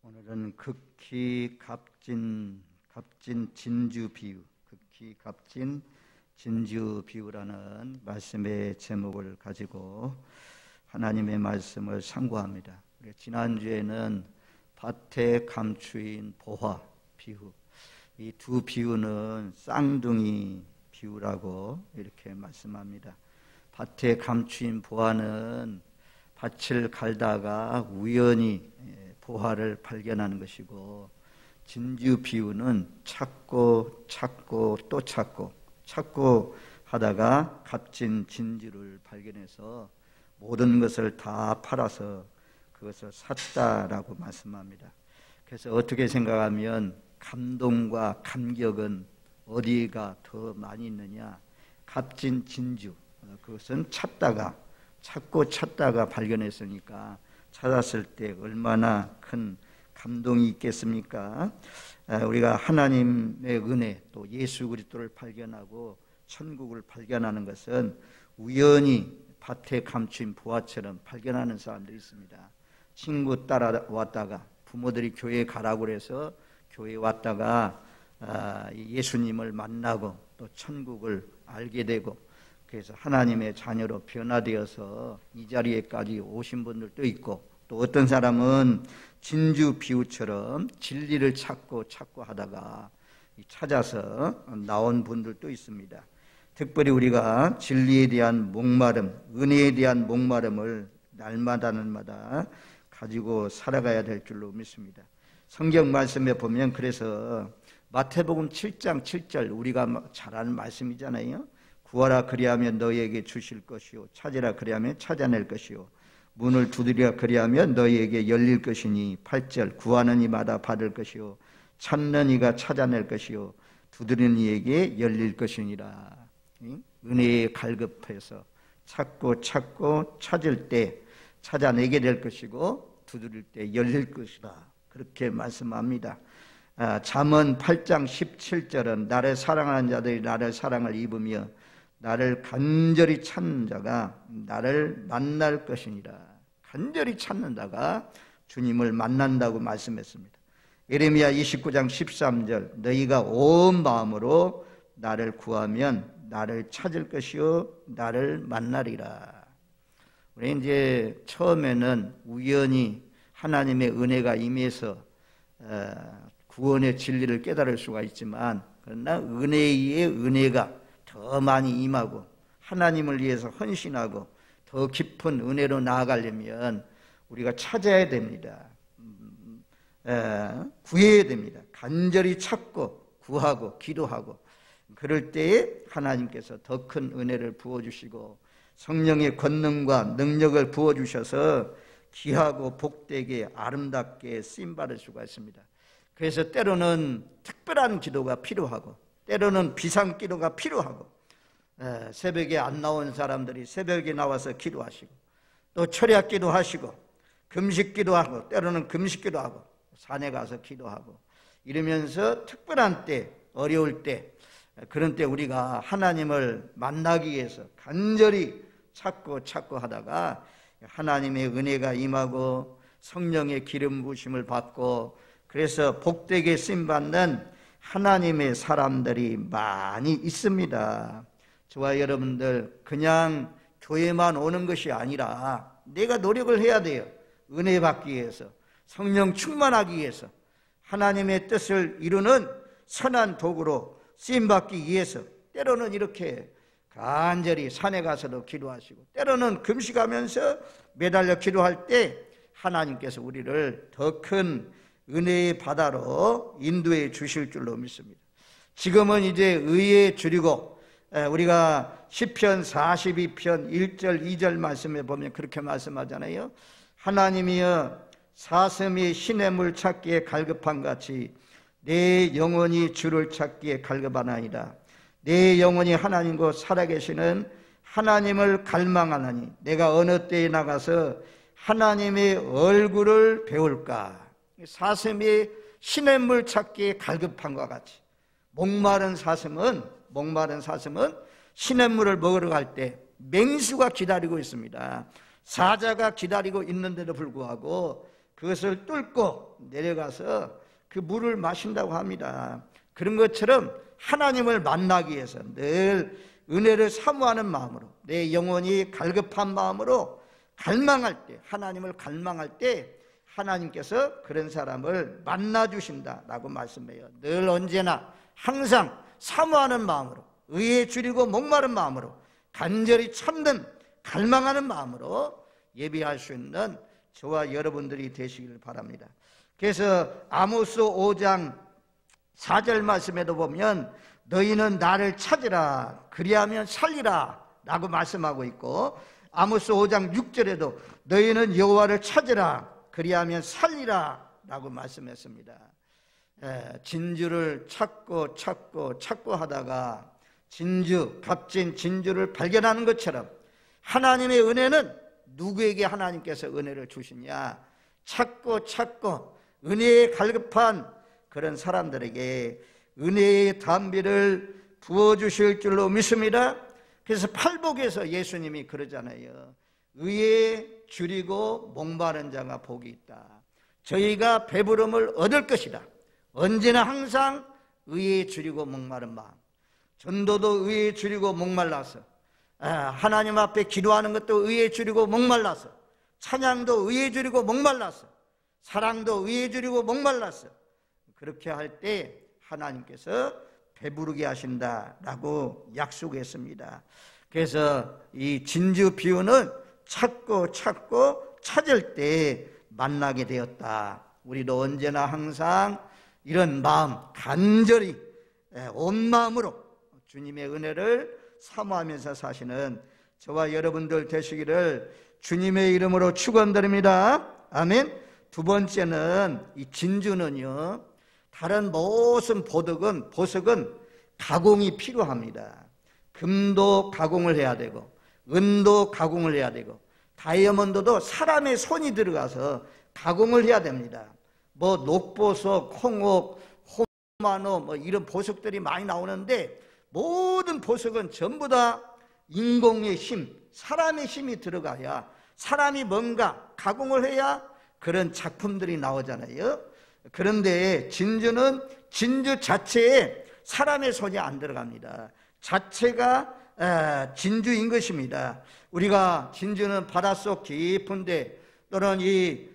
오늘은 극히 값진 진주 비유, 극히 값진 진주 비유라는 말씀의 제목을 가지고 하나님의 말씀을 상고합니다. 지난주에는 밭에 감추인 보화 비유, 이 두 비유는 쌍둥이 비유라고 이렇게 말씀합니다. 밭에 감추인 보화는 밭을 갈다가 우연히 보화를 발견하는 것이고, 진주 비유는 찾고 또 찾고 하다가 값진 진주를 발견해서 모든 것을 다 팔아서 그것을 샀다라고 말씀합니다. 그래서 어떻게 생각하면 감동과 감격은 어디가 더 많이 있느냐? 값진 진주, 그것은 찾다가 발견했으니까 찾았을 때 얼마나 큰 감동이 있겠습니까? 우리가 하나님의 은혜, 또 예수 그리스도를 발견하고 천국을 발견하는 것은 우연히 밭에 감춘 보화처럼 발견하는 사람들이 있습니다. 친구 따라왔다가 부모들이 교회에 가라고 해서 교회에 왔다가 예수님을 만나고 또 천국을 알게 되고, 그래서 하나님의 자녀로 변화되어서 이 자리에까지 오신 분들도 있고, 또 어떤 사람은 진주 비유처럼 진리를 찾고 하다가 찾아서 나온 분들도 있습니다. 특별히 우리가 진리에 대한 목마름, 은혜에 대한 목마름을 날마다 가지고 살아가야 될 줄로 믿습니다. 성경 말씀에 보면, 그래서 마태복음 7장 7절, 우리가 잘 아는 말씀이잖아요. 구하라 그리하면 너희에게 주실 것이요, 찾으라 그리하면 찾아낼 것이요, 문을 두드리라 그리하면 너희에게 열릴 것이니. 8절, 구하는 이마다 받을 것이요, 찾는 이가 찾아낼 것이요, 두드리는 이에게 열릴 것이니라. 은혜에 갈급해서 찾고 찾을 때 찾아내게 될 것이고, 두드릴 때 열릴 것이다, 그렇게 말씀합니다. 잠언 8장 17절은 나를 사랑하는 자들이 나를 사랑을 입으며 나를 간절히 찾는 자가 나를 만날 것이니라. 간절히 찾는 자가 주님을 만난다고 말씀했습니다. 예레미야 29장 13절, 너희가 온 마음으로 나를 구하면 나를 찾을 것이요 나를 만나리라. 우리 이제 처음에는 우연히 하나님의 은혜가 임해서 구원의 진리를 깨달을 수가 있지만, 그러나 은혜의 은혜가 더 많이 임하고 하나님을 위해서 헌신하고 더 깊은 은혜로 나아가려면 우리가 찾아야 됩니다. 구해야 됩니다. 간절히 찾고 구하고 기도하고, 그럴 때에 하나님께서 더 큰 은혜를 부어주시고 성령의 권능과 능력을 부어주셔서 귀하고 복되게 아름답게 쓰임받을 수가 있습니다. 그래서 때로는 특별한 기도가 필요하고, 때로는 비상기도가 필요하고, 새벽에 안 나온 사람들이 새벽에 나와서 기도하시고, 또 철야기도 하시고, 금식기도 하고, 때로는 금식기도 하고, 산에 가서 기도하고, 이러면서 특별한 때, 어려울 때, 그런 때 우리가 하나님을 만나기 위해서 간절히 찾고 하다가 하나님의 은혜가 임하고 성령의 기름 부으심을 받고, 그래서 복되게 쓰임받는 하나님의 사람들이 많이 있습니다. 저와 여러분들 그냥 교회만 오는 것이 아니라 내가 노력을 해야 돼요. 은혜 받기 위해서, 성령 충만하기 위해서, 하나님의 뜻을 이루는 선한 도구로 쓰임받기 위해서 때로는 이렇게 간절히 산에 가서도 기도하시고, 때로는 금식하면서 매달려 기도할 때 하나님께서 우리를 더 큰 은혜의 바다로 인도해 주실 줄로 믿습니다. 지금은 이제 의에 줄이고, 우리가 시편 42편 1절 2절 말씀에 보면 그렇게 말씀하잖아요. 하나님이여 사슴이 시냇물 찾기에 갈급한 같이 내 영혼이 주를 찾기에 갈급하나이다. 내 영혼이 하나님 곧 살아계시는 하나님을 갈망하나니 내가 어느 때에 나가서 하나님의 얼굴을 배울까. 사슴이 시냇물 찾기에 갈급한 것 같이 목마른 사슴은 시냇물을 먹으러 갈 때 맹수가 기다리고 있습니다. 사자가 기다리고 있는데도 불구하고 그것을 뚫고 내려가서 그 물을 마신다고 합니다. 그런 것처럼 하나님을 만나기 위해서 늘 은혜를 사모하는 마음으로, 내 영혼이 갈급한 마음으로 갈망할 때, 하나님을 갈망할 때 하나님께서 그런 사람을 만나주신다라고 말씀해요. 늘 언제나 항상 사모하는 마음으로, 의에 줄이고 목마른 마음으로, 간절히 찾는 갈망하는 마음으로 예비할 수 있는 저와 여러분들이 되시기를 바랍니다. 그래서 아모스 5장 4절 말씀에도 보면 너희는 나를 찾으라 그리하면 살리라 라고 말씀하고 있고, 아모스 5장 6절에도 너희는 여호와를 찾으라 그리하면 살리라 라고 말씀했습니다. 진주를 찾고 하다가 값진 진주를 발견하는 것처럼 하나님의 은혜는 누구에게 하나님께서 은혜를 주시냐? 찾고 은혜에 갈급한 그런 사람들에게 은혜의 담비를 부어주실 줄로 믿습니다. 그래서 팔복에서 예수님이 그러잖아요. 의에 줄이고 목마른 자가 복이 있다. 저희가 배부름을 얻을 것이다. 언제나 항상 의에 줄이고 목마른 마음. 전도도 의에 줄이고 목말라서, 하나님 앞에 기도하는 것도 의에 줄이고 목말라서, 찬양도 의에 줄이고 목말라서, 사랑도 의에 줄이고 목말라서, 그렇게 할 때 하나님께서 배부르게 하신다라고 약속했습니다. 그래서 이 진주 비유는 찾고 찾을 때 만나게 되었다. 우리도 언제나 항상 이런 마음, 간절히 온 마음으로 주님의 은혜를 사모하면서 사시는 저와 여러분들 되시기를 주님의 이름으로 축원드립니다. 아멘. 두 번째는 이 진주는요, 다른 무슨 보석은 가공이 필요합니다. 금도 가공을 해야 되고, 은도 가공을 해야 되고, 다이아몬드도 사람의 손이 들어가서 가공을 해야 됩니다. 뭐 녹보석, 홍옥, 호마노 뭐 이런 보석들이 많이 나오는데, 모든 보석은 전부 다 인공의 힘, 사람의 힘이 들어가야, 사람이 뭔가 가공을 해야 그런 작품들이 나오잖아요. 그런데 진주는 진주 자체에 사람의 손이 안 들어갑니다. 자체가 진주인 것입니다. 우리가 진주는 바닷속 깊은데, 또는 이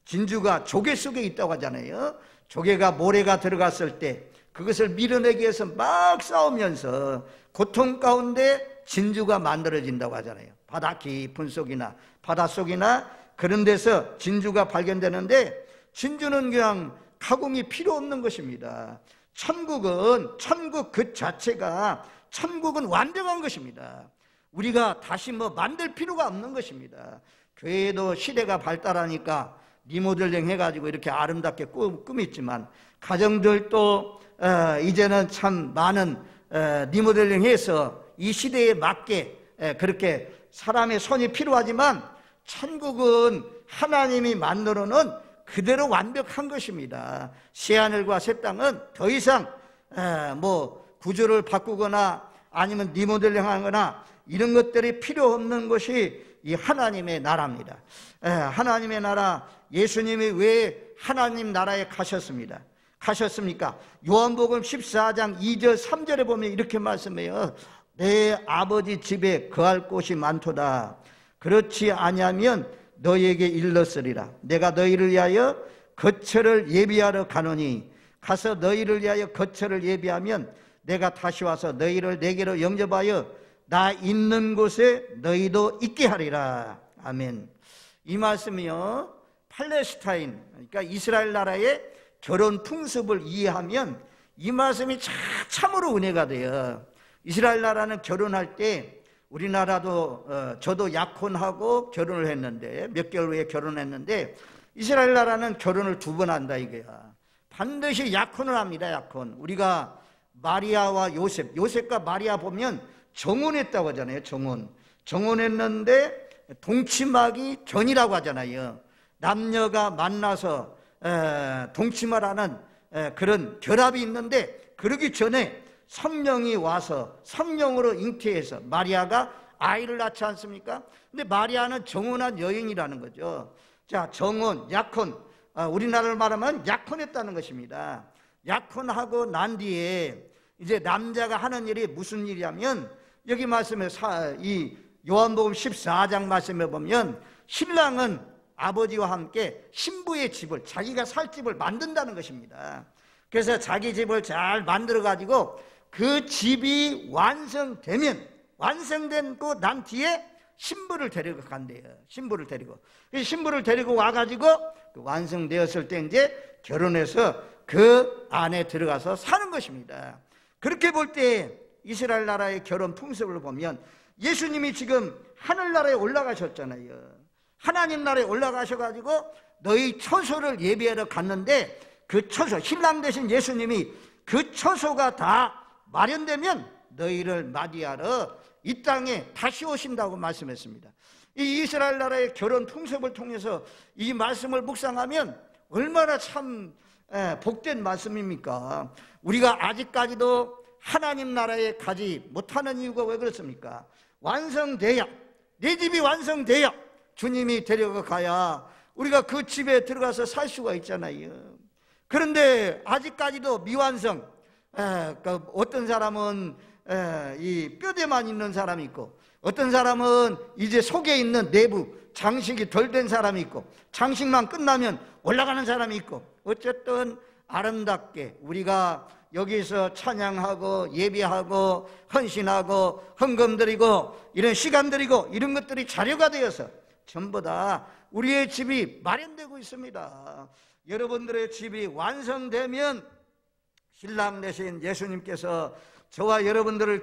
진주가 조개 속에 있다고 하잖아요. 조개가 모래가 들어갔을 때 그것을 밀어내기 위해서 막 싸우면서 고통 가운데 진주가 만들어진다고 하잖아요. 바다 깊은 속이나 바닷속이나 그런 데서 진주가 발견되는데, 진주는 그냥 가공이 필요 없는 것입니다. 천국 그 자체가, 천국은 완벽한 것입니다. 우리가 다시 뭐 만들 필요가 없는 것입니다. 교회도 시대가 발달하니까 리모델링 해가지고 이렇게 아름답게 꾸몄지만, 가정들도 이제는 참 많은 리모델링 해서 이 시대에 맞게 그렇게 사람의 손이 필요하지만, 천국은 하나님이 만들어 놓은 그대로 완벽한 것입니다. 새하늘과 새 땅은 더 이상 뭐 구조를 바꾸거나 아니면 리모델링 하거나 이런 것들이 필요 없는 것이 이 하나님의 나라입니다. 하나님의 나라, 예수님이 왜 하나님 나라에 가셨습니까? 요한복음 14장 2절 3절에 보면 이렇게 말씀해요. 내 아버지 집에 거할 곳이 많도다. 그렇지 아니하면 너희에게 일렀으리라. 내가 너희를 위하여 거처를 예비하러 가노니, 가서 너희를 위하여 거처를 예비하면 내가 다시 와서 너희를 내게로 영접하여 나 있는 곳에 너희도 있게 하리라. 아멘. 이 말씀이요, 팔레스타인, 그러니까 이스라엘 나라의 결혼 풍습을 이해하면 이 말씀이 참으로 은혜가 돼요. 이스라엘 나라는 결혼할 때, 우리나라도 저도 약혼하고 결혼을 했는데, 몇 개월 후에 결혼했는데, 이스라엘 나라는 결혼을 2번 한다 이거야. 반드시 약혼을 합니다. 약혼. 우리가 마리아와 요셉과 마리아 보면 정혼했다고 하잖아요. 정혼했는데 동치마기 전이라고 하잖아요. 남녀가 만나서 동치마를 하는 그런 결합이 있는데, 그러기 전에 성령이 와서 성령으로 잉태해서 마리아가 아이를 낳지 않습니까? 근데 마리아는 정혼한 여인이라는 거죠. 자, 정혼, 약혼, 우리나라로 말하면 약혼했다는 것입니다. 약혼하고 난 뒤에 이제 남자가 하는 일이 무슨 일이냐면, 여기 말씀에 이 요한복음 14장 말씀에 보면 신랑은 아버지와 함께 신부의 집을, 자기가 살 집을 만든다는 것입니다. 그래서 자기 집을 잘 만들어 가지고 그 집이 완성되고 난 뒤에 신부를 데리고 간대요. 신부를 데리고 와가지고 그 완성되었을 때 이제 결혼해서 그 안에 들어가서 사는 것입니다. 그렇게 볼 때 이스라엘 나라의 결혼 풍습을 보면 예수님이 지금 하늘나라에 올라가셨잖아요. 하나님 나라에 올라가셔가지고 너희 처소를 예비하러 갔는데, 그 처소, 신랑 되신 예수님이 그 처소가 다 마련되면 너희를 맞이하러 이 땅에 다시 오신다고 말씀했습니다. 이 이스라엘 나라의 결혼 풍습을 통해서 이 말씀을 묵상하면 얼마나 참 복된 말씀입니까? 우리가 아직까지도 하나님 나라에 가지 못하는 이유가 왜 그렇습니까? 내 집이 완성돼야 주님이 데려가야 우리가 그 집에 들어가서 살 수가 있잖아요. 그런데 아직까지도 미완성, 어떤 사람은 이 뼈대만 있는 사람이 있고, 어떤 사람은 이제 속에 있는 내부 장식이 덜 된 사람이 있고, 장식만 끝나면 올라가는 사람이 있고, 어쨌든 아름답게 우리가 여기서 찬양하고 예배하고 헌신하고 헌금 드리고 이런 시간 드리고 이런 것들이 자료가 되어서 전부 다 우리의 집이 마련되고 있습니다. 여러분들의 집이 완성되면 신랑 되신 예수님께서 저와 여러분들을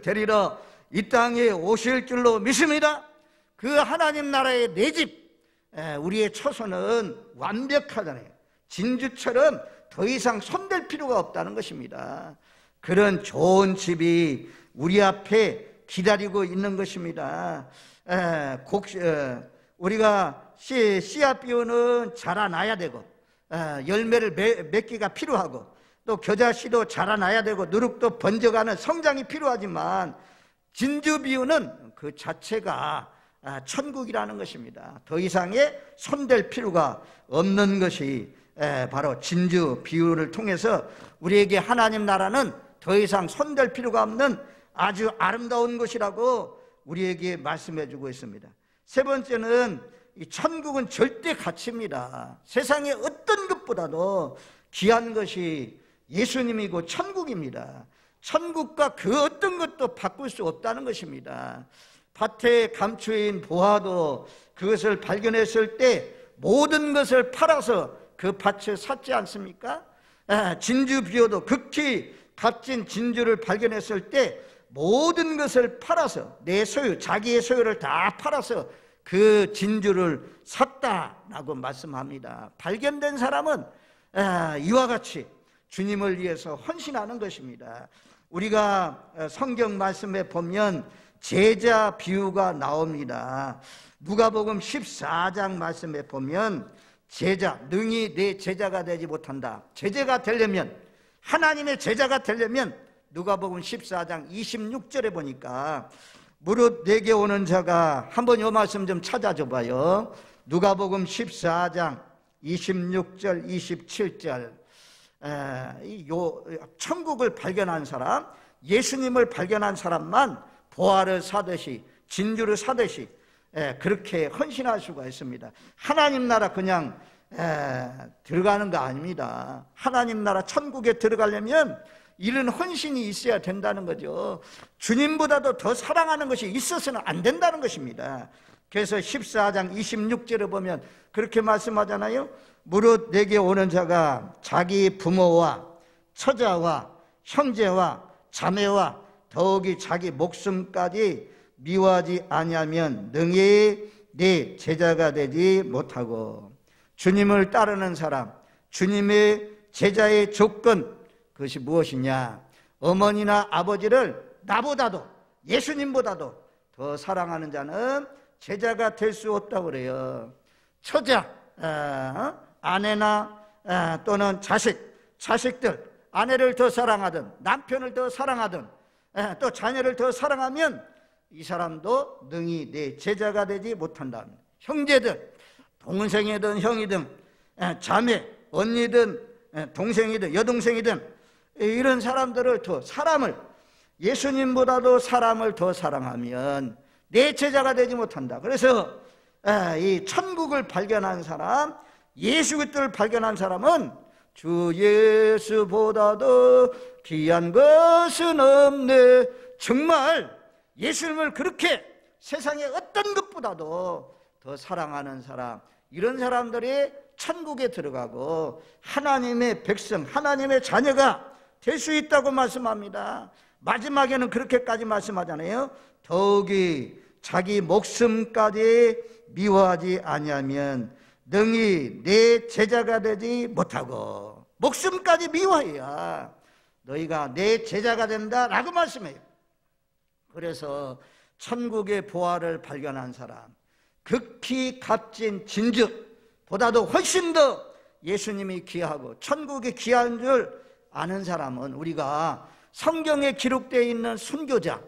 데리러 이 땅에 오실 줄로 믿습니다. 그 하나님 나라의 내 집, 우리의 처소는 완벽하잖아요. 진주처럼 더 이상 손댈 필요가 없다는 것입니다. 그런 좋은 집이 우리 앞에 기다리고 있는 것입니다. 우리가 씨앗 비유는 자라나야 되고, 열매를 맺기가 필요하고, 또 겨자씨도 자라나야 되고, 누룩도 번져가는 성장이 필요하지만, 진주 비유는 그 자체가 천국이라는 것입니다. 더 이상의 손댈 필요가 없는 것이 바로 진주 비유를 통해서 우리에게 하나님 나라는 더 이상 손댈 필요가 없는 아주 아름다운 것이라고 우리에게 말씀해 주고 있습니다. 세 번째는 이 천국은 절대 가치입니다. 세상의 어떤 것보다도 귀한 것이 예수님이고 천국입니다. 천국과 그 어떤 것도 바꿀 수 없다는 것입니다. 밭에 감추인 보화도 그것을 발견했을 때 모든 것을 팔아서 그 밭을 샀지 않습니까? 진주 비유도 극히 값진 진주를 발견했을 때 모든 것을 팔아서 내 소유, 자기의 소유를 다 팔아서 그 진주를 샀다라고 말씀합니다. 발견된 사람은 이와 같이 주님을 위해서 헌신하는 것입니다. 우리가 성경 말씀에 보면 제자 비유가 나옵니다. 누가복음 14장 말씀에 보면 제자, 능히 내 제자가 되지 못한다. 제자가 되려면, 하나님의 제자가 되려면 누가복음 14장 26절에 보니까 무릇 내게 오는 자가, 한번 이 말씀 좀 찾아줘 봐요. 누가복음 14장 26절 27절. 천국을 발견한 사람, 예수님을 발견한 사람만 보화를 사듯이, 진주를 사듯이 그렇게 헌신할 수가 있습니다. 하나님 나라 그냥 들어가는 거 아닙니다. 하나님 나라 천국에 들어가려면 이런 헌신이 있어야 된다는 거죠. 주님보다도 더 사랑하는 것이 있어서는 안 된다는 것입니다. 그래서 14장 26절에 보면 그렇게 말씀하잖아요. 무릇 내게 오는 자가 자기 부모와 처자와 형제와 자매와 더욱이 자기 목숨까지 미워하지 아니하면 능히 네 제자가 되지 못하고. 주님을 따르는 사람, 주님의 제자의 조건, 그것이 무엇이냐? 어머니나 아버지를 나보다도, 예수님보다도 더 사랑하는 자는 제자가 될 수 없다고 그래요. 처자, 아내나 또는 자식들, 아내를 더 사랑하든 남편을 더 사랑하든 또 자녀를 더 사랑하면 이 사람도 능히 내 제자가 되지 못한다. 형제들, 동생이든 형이든 자매, 언니든 동생이든 여동생이든 이런 사람들을 더 사람을 예수님보다도 사람을 더 사랑하면 내 제자가 되지 못한다. 그래서 이 천국을 발견한 사람, 예수 그리스도를 발견한 사람은 주 예수보다도 귀한 것은 없네. 정말 예수님을 그렇게 세상의 어떤 것보다도 더 사랑하는 사람, 이런 사람들이 천국에 들어가고 하나님의 백성, 하나님의 자녀가 될 수 있다고 말씀합니다. 마지막에는 그렇게까지 말씀하잖아요. 더욱이 자기 목숨까지 미워하지 아니하면 능히 내 제자가 되지 못하고, 목숨까지 미워해야 너희가 내 제자가 된다라고 말씀해요. 그래서 천국의 보화를 발견한 사람, 극히 값진 진주보다도 훨씬 더 예수님이 귀하고 천국이 귀한 줄 아는 사람은, 우리가 성경에 기록되어 있는 순교자,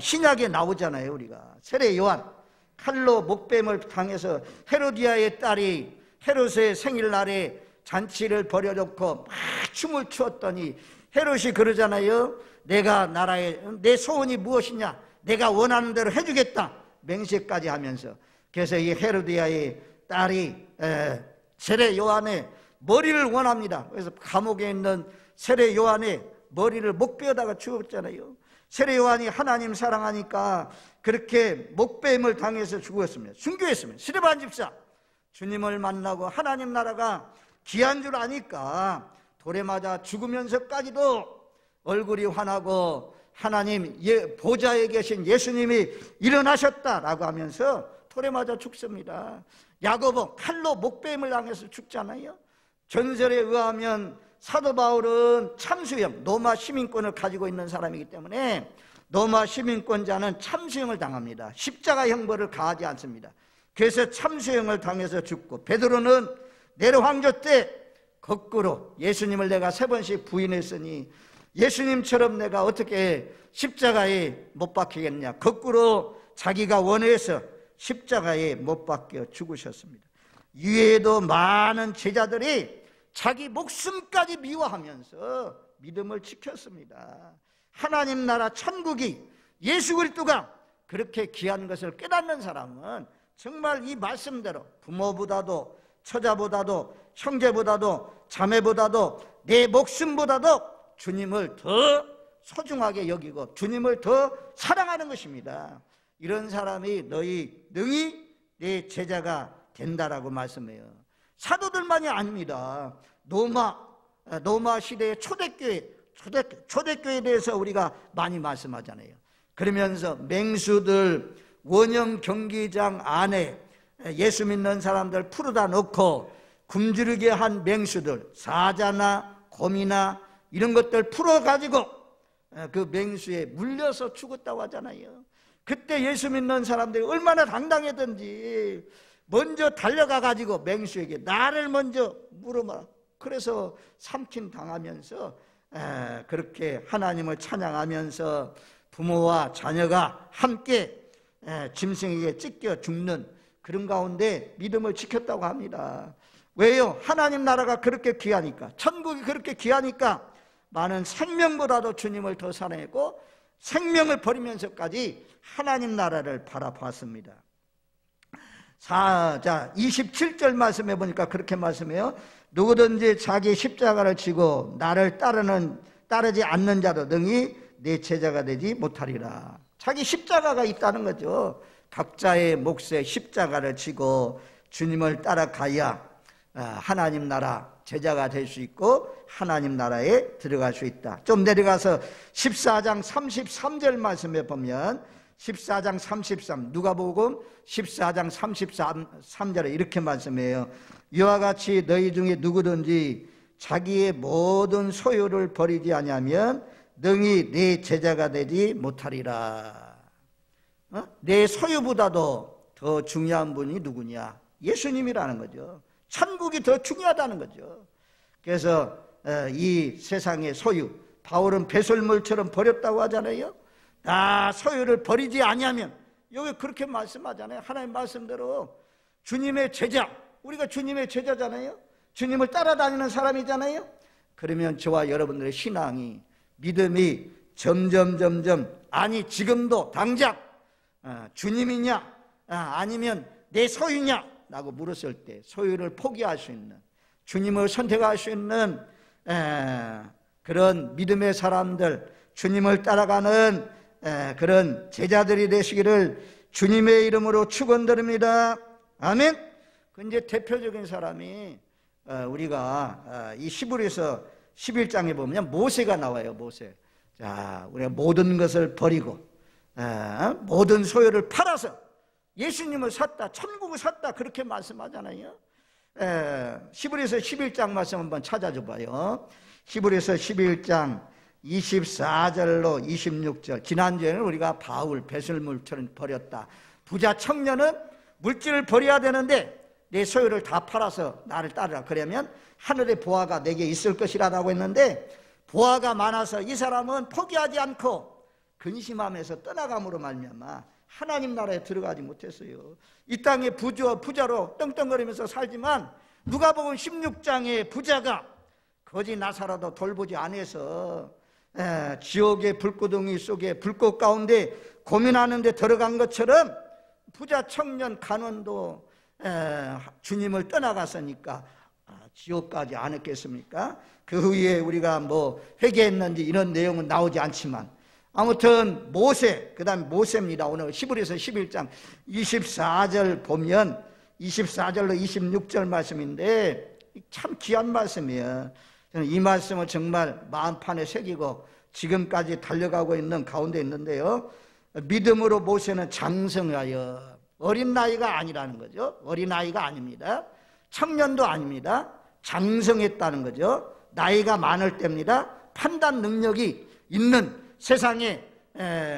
신약에 나오잖아요. 우리가 세례 요한, 칼로 목뱀을 당해서 헤로디아의 딸이 헤롯의 생일날에 잔치를 벌여놓고 막 춤을 추었더니 헤롯이 그러잖아요. 내가 나라에 내 소원이 무엇이냐, 내가 원하는 대로 해주겠다 맹세까지 하면서. 그래서 이 헤로디아의 딸이 세례 요한의 머리를 원합니다. 그래서 감옥에 있는 세례 요한의 머리를 목베어다가 죽었잖아요. 세례 요한이 하나님 사랑하니까 그렇게 목뱀을 당해서 죽었습니다. 순교했습니다. 스데반 집사, 주님을 만나고 하나님 나라가 귀한 줄 아니까 돌에 맞아 죽으면서까지도 얼굴이 환하고 하나님 보좌에 계신 예수님이 일어나셨다라고 하면서 돌에 맞아 죽습니다. 야고보 칼로 목뱀을 당해서 죽잖아요. 전설에 의하면 사도 바울은 참수형, 로마 시민권을 가지고 있는 사람이기 때문에 로마 시민권자는 참수형을 당합니다. 십자가 형벌을 가하지 않습니다. 그래서 참수형을 당해서 죽고, 베드로는 네로 황제 때 거꾸로 예수님을 내가 3번씩 부인했으니 예수님처럼 내가 어떻게 십자가에 못 박히겠냐, 거꾸로 자기가 원해서 십자가에 못 박혀 죽으셨습니다. 이외에도 많은 제자들이 자기 목숨까지 미워하면서 믿음을 지켰습니다. 하나님 나라 천국이, 예수 그리스도가 그렇게 귀한 것을 깨닫는 사람은 정말 이 말씀대로 부모보다도 처자보다도 형제보다도 자매보다도 내 목숨보다도 주님을 더 소중하게 여기고 주님을 더 사랑하는 것입니다. 이런 사람이 너희 능히 내 제자가 된다라고 말씀해요. 사도들만이 아닙니다. 로마 시대의 초대교회에 대해서 우리가 많이 말씀하잖아요. 그러면서 맹수들 원형 경기장 안에 예수 믿는 사람들 풀어다 놓고 굶주리게 한 맹수들, 사자나 곰이나 이런 것들 풀어가지고 그 맹수에 물려서 죽었다고 하잖아요. 그때 예수 믿는 사람들이 얼마나 당당했던지 먼저 달려가가지고 맹수에게 나를 먼저 물어봐라. 그래서 삼킨 당하면서 그렇게 하나님을 찬양하면서 부모와 자녀가 함께 짐승에게 찢겨 죽는 그런 가운데 믿음을 지켰다고 합니다. 왜요? 하나님 나라가 그렇게 귀하니까, 천국이 그렇게 귀하니까 많은 생명보다도 주님을 더 사랑했고 생명을 버리면서까지 하나님 나라를 바라봤습니다. 자, 27절 말씀해 보니까 그렇게 말씀해요. 누구든지 자기 십자가를 지고 나를 따르지 않는 자도 능히 내 제자가 되지 못하리라. 자기 십자가가 있다는 거죠. 각자의 몫에 십자가를 지고 주님을 따라가야 하나님 나라 제자가 될 수 있고 하나님 나라에 들어갈 수 있다. 좀 내려가서 14장 33절 말씀에 보면 14장 33, 누가복음 14장 33절에 이렇게 말씀해요. 이와 같이 너희 중에 누구든지 자기의 모든 소유를 버리지 아니하면 능히 내 제자가 되지 못하리라. 내 소유보다도 더 중요한 분이 누구냐? 예수님이라는 거죠. 천국이 더 중요하다는 거죠. 그래서 이 세상의 소유, 바울은 배설물처럼 버렸다고 하잖아요. 다 소유를 버리지 아니하면, 여기 그렇게 말씀하잖아요. 하나님 말씀대로 주님의 제자, 우리가 주님의 제자잖아요. 주님을 따라다니는 사람이잖아요. 그러면 저와 여러분들의 신앙이, 믿음이 점점 아니 지금도 당장 주님이냐 아니면 내 소유냐 라고 물었을 때 소유를 포기할 수 있는, 주님을 선택할 수 있는 그런 믿음의 사람들, 주님을 따라가는 그런 제자들이 되시기를 주님의 이름으로 축원드립니다. 아멘. 그 이제 대표적인 사람이 우리가 이 히브리서 11장에 보면 모세가 나와요. 모세. 자, 우리가 모든 것을 버리고 모든 소유를 팔아서 예수님을 샀다, 천국을 샀다, 그렇게 말씀하잖아요. 히브리서 11장 말씀 한번 찾아줘 봐요. 히브리서 11장 24절로 26절. 지난주에는 우리가 바울 배설물처럼 버렸다. 부자 청년은 물질을 버려야 되는데 내 소유를 다 팔아서 나를 따르라. 그러면 하늘의 보화가 내게 있을 것이라고 했는데, 보화가 많아서 이 사람은 포기하지 않고 근심하면서 떠나감으로 말미암아 하나님 나라에 들어가지 못했어요. 이 땅에 부자로 떵떵거리면서 살지만 누가복음 16장의 부자가 거지 나사로도 돌보지 않아서 지옥의 불구덩이 속에 불꽃 가운데 고민하는 데 들어간 것처럼 부자 청년 간원도 주님을 떠나갔으니까 지옥까지 안 했겠습니까? 그 후에 우리가 뭐 회개했는지 이런 내용은 나오지 않지만 아무튼 모세, 그 다음에 모세입니다. 오늘 히브리서 11장 24절 보면 24절로 26절 말씀인데 참 귀한 말씀이에요. 저는 이 말씀을 정말 마음판에 새기고 지금까지 달려가고 있는 가운데 있는데요. 믿음으로 모세는 장성하여, 어린 나이가 아니라는 거죠. 어린 나이가 아닙니다. 청년도 아닙니다. 장성했다는 거죠. 나이가 많을 때입니다. 판단 능력이 있는, 세상에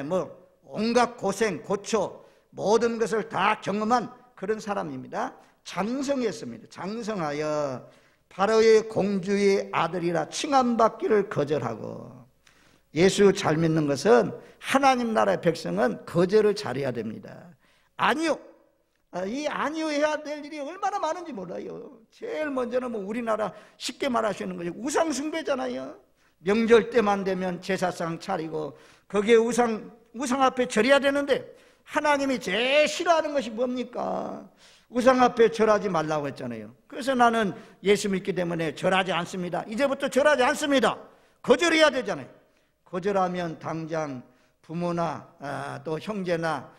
뭐 온갖 고생, 고초 모든 것을 다 경험한 그런 사람입니다. 장성했습니다. 장성하여 바로의 공주의 아들이라 칭함받기를 거절하고. 예수 잘 믿는 것은 하나님 나라의 백성은 거절을 잘해야 됩니다. 아니요, 이 아니요 해야 될 일이 얼마나 많은지 몰라요. 제일 먼저는 뭐 우리나라 쉽게 말하시는 거죠. 우상 숭배잖아요. 명절 때만 되면 제사상 차리고 거기에 우상 앞에 절해야 되는데 하나님이 제일 싫어하는 것이 뭡니까? 우상 앞에 절하지 말라고 했잖아요. 그래서 나는 예수 믿기 때문에 절하지 않습니다. 이제부터 절하지 않습니다. 거절해야 되잖아요. 거절하면 당장 부모나 또 형제나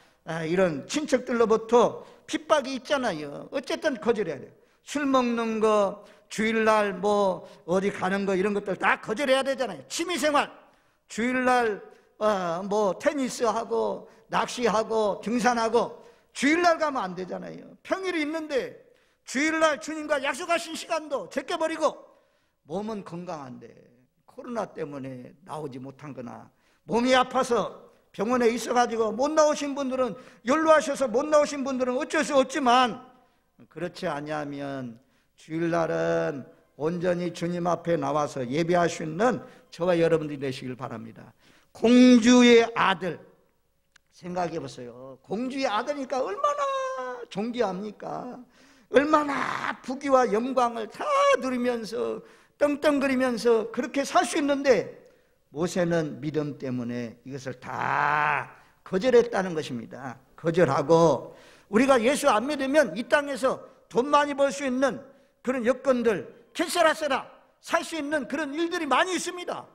이런 친척들로부터 핍박이 있잖아요. 어쨌든 거절해야 돼요. 술 먹는 거, 주일날 뭐 어디 가는 거 이런 것들 다 거절해야 되잖아요. 취미생활, 주일날 뭐 테니스하고 낚시하고 등산하고 주일날 가면 안 되잖아요. 평일이 있는데 주일날 주님과 약속하신 시간도 제껴버리고, 몸은 건강한데 코로나 때문에 나오지 못한 거나 몸이 아파서 병원에 있어가지고 못 나오신 분들은, 연로하셔서 못 나오신 분들은 어쩔 수 없지만, 그렇지 아니하면 주일날은 온전히 주님 앞에 나와서 예배할 수 있는 저와 여러분들이 되시길 바랍니다. 공주의 아들, 생각해 보세요. 공주의 아들이니까 얼마나 존귀합니까? 얼마나 부귀와 영광을 다 누리면서 떵떵거리면서 그렇게 살 수 있는데, 모세는 믿음 때문에 이것을 다 거절했다는 것입니다. 거절하고, 우리가 예수 안 믿으면 이 땅에서 돈 많이 벌 수 있는 그런 여건들, 캐세라세라 살 수 있는 그런 일들이 많이 있습니다.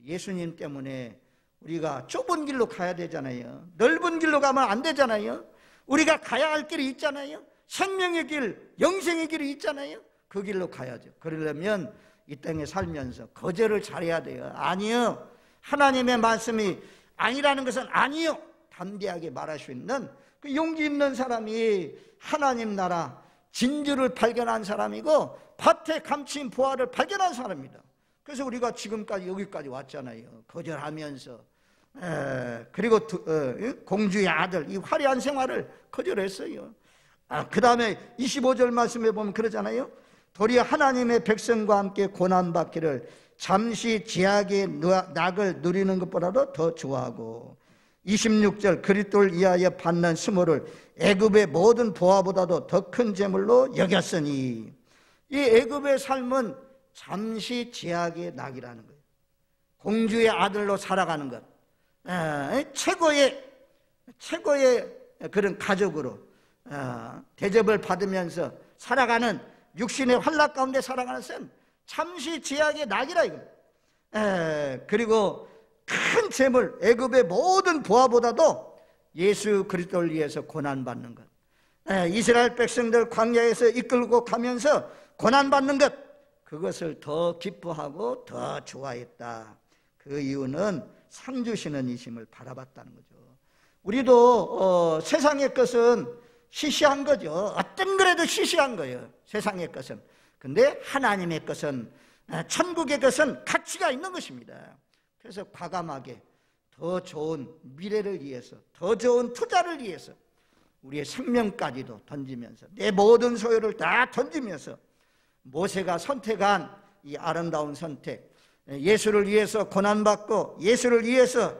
예수님 때문에 우리가 좁은 길로 가야 되잖아요. 넓은 길로 가면 안 되잖아요. 우리가 가야 할 길이 있잖아요. 생명의 길, 영생의 길이 있잖아요. 그 길로 가야죠. 그러려면 이 땅에 살면서 거절을 잘해야 돼요. 아니요, 하나님의 말씀이 아니라는 것은 아니요, 담대하게 말할 수 있는 그 용기 있는 사람이 하나님 나라 진주를 발견한 사람이고 밭에 감춘 보화를 발견한 사람입니다. 그래서 우리가 지금까지 여기까지 왔잖아요. 거절하면서. 그리고 공주의 아들, 이 화려한 생활을 거절했어요. 그 다음에 25절 말씀에 보면 그러잖아요. 도리어 하나님의 백성과 함께 고난받기를 잠시 제약의 낙을 누리는 것보다도 더 좋아하고, 26절 그리스도를 위하여 받는 수모를 애굽의 모든 보화보다도 더 큰 재물로 여겼으니, 이 애굽의 삶은 잠시 제약의 낙이라는 거예요. 공주의 아들로 살아가는 것, 최고의 그런 가족으로 대접을 받으면서 살아가는, 육신의 환락 가운데 살아가는 것은 잠시 제약의 낙이라 이겁니다. 그리고 큰 재물, 애굽의 모든 보화보다도 예수 그리스도를 위해서 고난받는 것, 이스라엘 백성들 광야에서 이끌고 가면서 고난받는 것, 그것을 더 기뻐하고 더 좋아했다. 그 이유는 상 주시는 이심을 바라봤다는 거죠. 우리도 세상의 것은 시시한 거죠. 어떤 거라도 시시한 거예요, 세상의 것은. 근데 하나님의 것은, 천국의 것은 가치가 있는 것입니다. 그래서 과감하게 더 좋은 미래를 위해서, 더 좋은 투자를 위해서 우리의 생명까지도 던지면서, 내 모든 소유를 다 던지면서 모세가 선택한 이 아름다운 선택, 예수를 위해서 고난받고, 예수를 위해서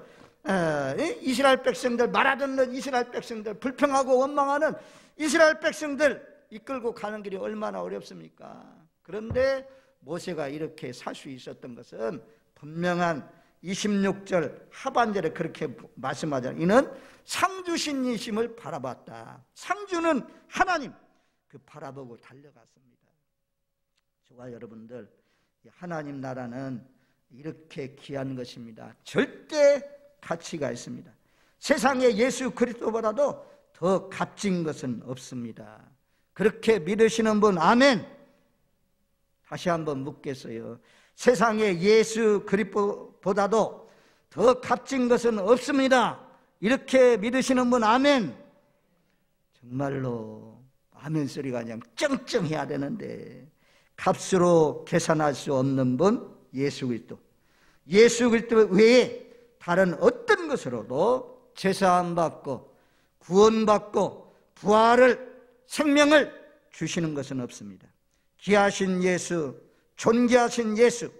이스라엘 백성들, 말아듣는 이스라엘 백성들, 불평하고 원망하는 이스라엘 백성들 이끌고 가는 길이 얼마나 어렵습니까? 그런데 모세가 이렇게 살 수 있었던 것은 분명한 26절 하반절에 그렇게 말씀하잖아요. 이는 상 주신 이심을 바라봤다. 상 주는 하나님, 그 바라보고 달려갔습니다. 저와 여러분들, 하나님 나라는 이렇게 귀한 것입니다. 절대 가치가 있습니다. 세상에 예수 그리스도보다도 더 값진 것은 없습니다. 그렇게 믿으시는 분, 아멘. 다시 한번 묻겠어요. 세상에 예수 그리스도보다도 더 값진 것은 없습니다. 이렇게 믿으시는 분, 아멘. 정말로 아멘 소리가 그냥 쩡쩡해야 되는데, 값으로 계산할 수 없는 분, 예수 그리스도. 예수 그리스도 외에 다른 어떤 것으로도 제사함 받고 구원받고 부활을, 생명을 주시는 것은 없습니다. 귀하신 예수, 존귀하신 예수,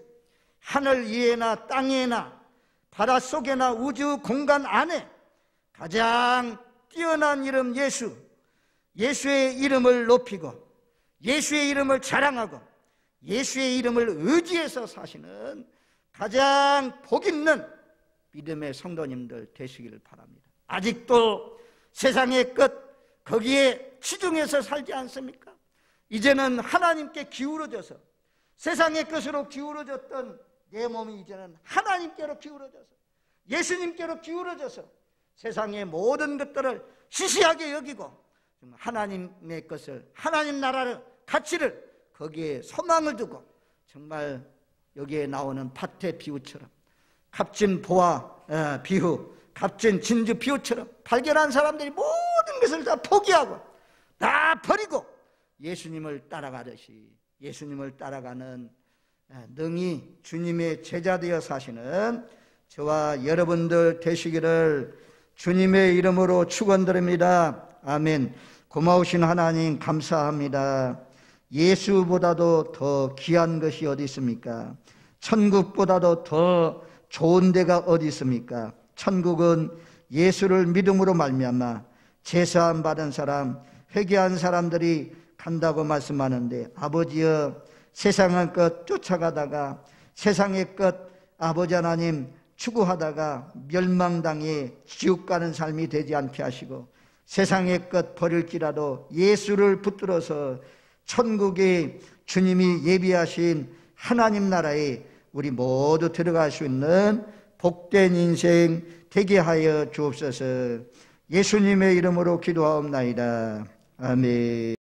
하늘 위에나 땅 위에나 바다 속에나 우주 공간 안에 가장 뛰어난 이름 예수, 예수의 이름을 높이고 예수의 이름을 자랑하고 예수의 이름을 의지해서 사시는 가장 복 있는 믿음의 성도님들 되시기를 바랍니다. 아직도 세상의 것, 거기에 치중해서 살지 않습니까? 이제는 하나님께 기울어져서, 세상의 것으로 기울어졌던 내 몸이 이제는 하나님께로 기울어져서, 예수님께로 기울어져서 세상의 모든 것들을 시시하게 여기고 하나님의 것을, 하나님 나라를, 가치를, 거기에 소망을 두고 정말 여기에 나오는 밭의 비유처럼, 값진 보화 비유, 값진 진주 비유처럼 발견한 사람들이 모든 것을 다 포기하고 다 버리고 예수님을 따라가듯이, 예수님을 따라가는 능히 주님의 제자 되어 사시는 저와 여러분들 되시기를 주님의 이름으로 축원드립니다. 아멘. 고마우신 하나님 감사합니다. 예수보다도 더 귀한 것이 어디 있습니까? 천국보다도 더 좋은 데가 어디 있습니까? 천국은 예수를 믿음으로 말미암아 제사함 받은 사람, 회개한 사람들이 간다고 말씀하는데, 아버지여, 세상의 것 쫓아가다가 세상의 것 아버지 하나님 추구하다가 멸망당해 지옥 가는 삶이 되지 않게 하시고, 세상의 것 버릴지라도 예수를 붙들어서 천국에 주님이 예비하신 하나님 나라에 우리 모두 들어갈 수 있는 복된 인생 되게 하여 주옵소서. 예수님의 이름으로 기도하옵나이다. 아멘.